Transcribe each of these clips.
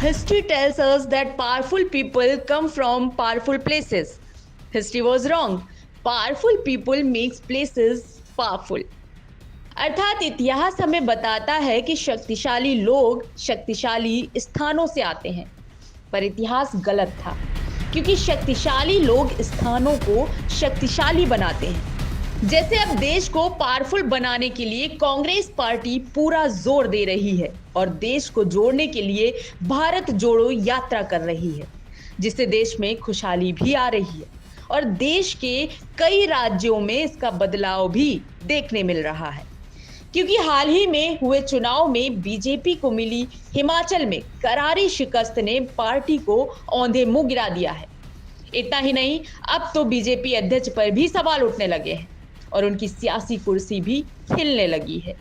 History tells us that powerful people come from powerful places. History was wrong. Powerful people makes places powerful. अर्थात इतिहास हमें बताता है कि शक्तिशाली लोग शक्तिशाली स्थानों से आते हैं, पर इतिहास गलत था, क्योंकि शक्तिशाली लोग स्थानों को शक्तिशाली बनाते हैं। जैसे अब देश को पावरफुल बनाने के लिए कांग्रेस पार्टी पूरा जोर दे रही है और देश को जोड़ने के लिए भारत जोड़ो यात्रा कर रही है, जिससे देश में खुशहाली भी आ रही है और देश के कई राज्यों में इसका बदलाव भी देखने मिल रहा है। क्योंकि हाल ही में हुए चुनाव में बीजेपी को मिली हिमाचल में करारी शिकस्त ने पार्टी को औंधे मुंह गिरा दिया है। इतना ही नहीं, अब तो बीजेपी अध्यक्ष पर भी सवाल उठने लगे हैं और उनकी सियासी कुर्सी भी हिलने लगी है।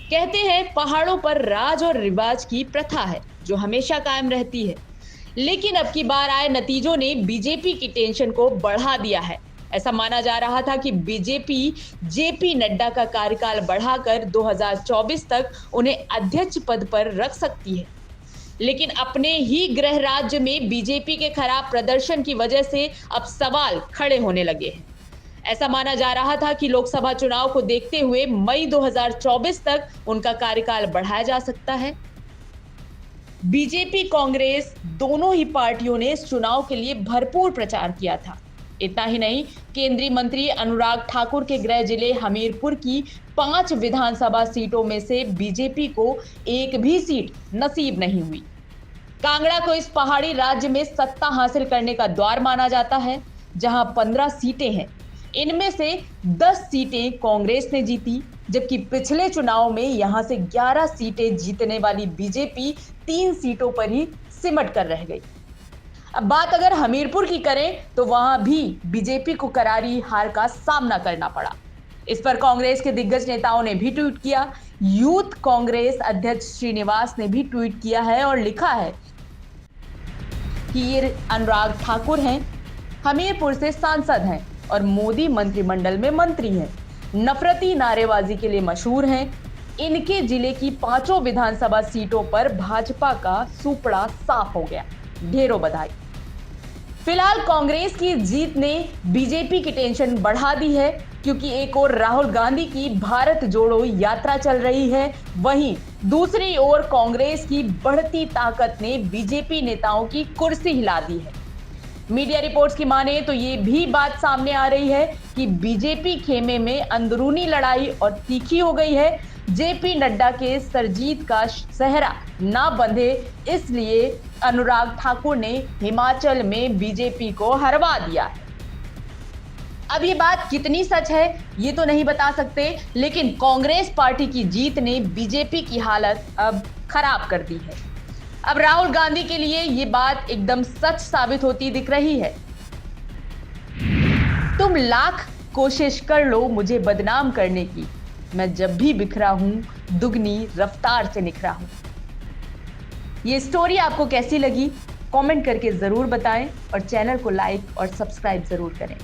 कहते हैं पहाड़ों पर राज और रिवाज की प्रथा है जो हमेशा कायम रहती है, लेकिन अब की बार आए नतीजों ने बीजेपी की टेंशन को बढ़ा दिया है। ऐसा माना जा रहा था कि बीजेपी जेपी नड्डा का कार्यकाल बढ़ाकर 2024 तक उन्हें अध्यक्ष पद पर रख सकती है, लेकिन अपने ही गृह राज्य में बीजेपी के खराब प्रदर्शन की वजह से अब सवाल खड़े होने लगे हैं। ऐसा माना जा रहा था कि लोकसभा चुनाव को देखते हुए मई 2024 तक उनका कार्यकाल बढ़ाया जा सकता है। बीजेपी कांग्रेस दोनों ही पार्टियों ने इस चुनाव के लिए भरपूर प्रचार किया था। इतना ही नहीं, केंद्रीय मंत्री अनुराग ठाकुर के गृह जिले हमीरपुर की 5 विधानसभा सीटों में से बीजेपी को एक भी सीट नसीब नहीं हुई। कांगड़ा को इस पहाड़ी राज्य में सत्ता हासिल करने का द्वार माना जाता है, जहां 15 सीटें हैं। इनमें से 10 सीटें कांग्रेस ने जीती, जबकि पिछले चुनाव में यहां से 11 सीटें जीतने वाली बीजेपी 3 सीटों पर ही सिमट कर रह गई। अब बात अगर हमीरपुर की करें तो वहां भी बीजेपी को करारी हार का सामना करना पड़ा। इस पर कांग्रेस के दिग्गज नेताओं ने भी ट्वीट किया। यूथ कांग्रेस अध्यक्ष श्रीनिवास ने भी ट्वीट किया है और लिखा है कि ये अनुराग ठाकुर हैं, हमीरपुर से सांसद हैं और मोदी मंत्रिमंडल में मंत्री हैं, नफरती नारेबाजी के लिए मशहूर हैं। इनके जिले की 5 विधानसभा सीटों पर भाजपा का सुपड़ा साफ हो गया। ढेरों बधाई। फिलहाल कांग्रेस की जीत ने बीजेपी की टेंशन बढ़ा दी है, क्योंकि एक ओर राहुल गांधी की भारत जोड़ो यात्रा चल रही है, वहीं दूसरी ओर कांग्रेस की बढ़ती ताकत ने बीजेपी नेताओं की कुर्सी हिला दी है। मीडिया रिपोर्ट्स की माने तो ये भी बात सामने आ रही है कि बीजेपी खेमे में अंदरूनी लड़ाई और तीखी हो गई है। जेपी नड्डा के सरजीत का सेहरा ना बंधे, इसलिए अनुराग ठाकुर ने हिमाचल में बीजेपी को हरवा दिया है। अब ये बात कितनी सच है ये तो नहीं बता सकते, लेकिन कांग्रेस पार्टी की जीत ने बीजेपी की हालत अब खराब कर दी है। अब राहुल गांधी के लिए ये बात एकदम सच साबित होती दिख रही है। तुम लाख कोशिश कर लो मुझे बदनाम करने की, मैं जब भी बिखरा हूं दुगनी रफ्तार से निखरा हूं। ये स्टोरी आपको कैसी लगी कमेंट करके जरूर बताएं और चैनल को लाइक और सब्सक्राइब जरूर करें।